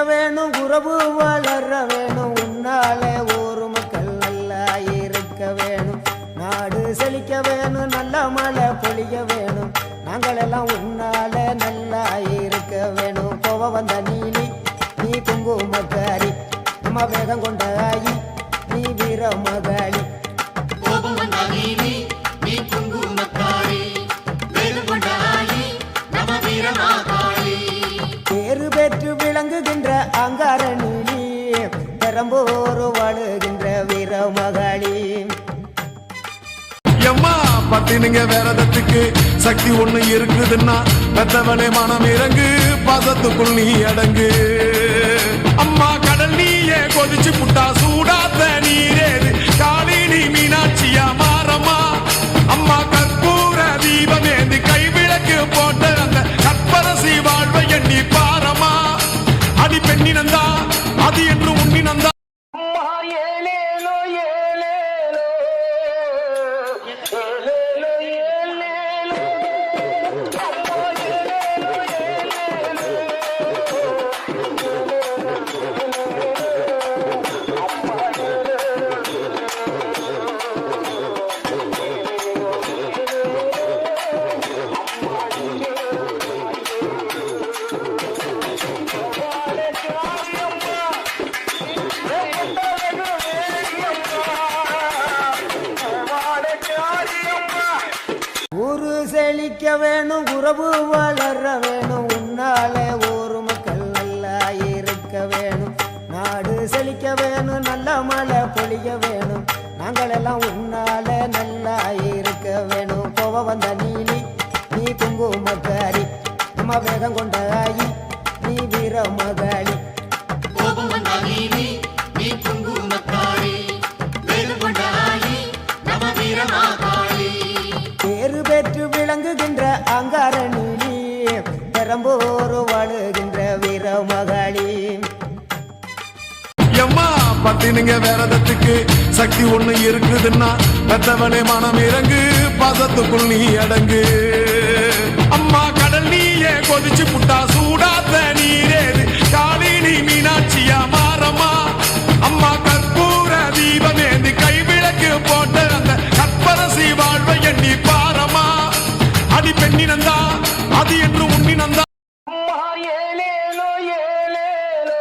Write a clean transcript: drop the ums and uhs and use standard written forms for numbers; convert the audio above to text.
வேணும் உறவு வளர வேணும் உன்னாலே ஒரு மக்கள் நல்லா இருக்க வேணும் நாடு செழிக்க வேணும் நல்ல மழை பொழிய வேணும் நாங்கள் எல்லாம் உன்னாலே நல்லா இருக்க வேணும் கோவ வந்த நீலி நீ குங்குமக்காரி நம்ம வேகம் கொண்ட ஆயி நீ வீர மகாளி பேரு பெற்று விளங்குகின்ற அங்காரணி பெரம்போரு வாழுகின்ற வீர மகாளி எம்மா பட்டினுங்க வேறதத்துக்கு சக்தி ஒண்ணு இருக்குதுன்னா பெத்தவனே மனம் இறங்கு பாசத்துக்குள் நீ அடங்கு அம்மா கடல் நீயே கொதிச்சு புட்டா சூடாத்த நீரேது காளினி மீனாட்சியா மாறம்மா அம்மா கற்பூர தீபமேந்து கைவிளக்கு போட்ட அந்த கற்பரசி வாழ்வை எண்ணி பாரமா அடி பெண்ணினந்தா அது என்று உன்னினந்தா ஊரு செழிக்க வேணும் உறவு வளர வேணும் உன்னாலே ஒரு மக்கள் நல்லா இருக்க வேணும் நாடு செழிக்க வேணும் நல்ல மழை பொழிய வேணும் நாங்கள் எல்லாம் உன்னாலே நல்லா இருக்க வேணும் கோவ வந்த நீலி நீ குங்குமக்காரி நம்ம வேகம் கொண்ட ஆயி நீ வீர மகாளி பேரு பெற்று விளங்குகின்ற அங்காரணி பெரம்போரு வாழுகின்ற வீர மகாளி எம்மா பட்டினுங்க வேறதத்துக்கு சக்தி ஒண்ணு இருக்குதுன்னா பெத்தவனே மனம் இறங்கு பாசத்துக்குள் நீ அடங்கு அம்மா கடல் நீயே கொதிச்சு புட்டா சூடாத்த நீரேது காளினி மீனாட்சியா மாறம்மா அம்மா கற்பூர தீபமேந்து கைவிளக்கு போட்ட அந்த கற்பரசி வாழ்வை எண்ணி பாரமா அடி பெண்ணினந்தா அது என்று உன்னினந்தா ஏலேலோ ஏலேலோ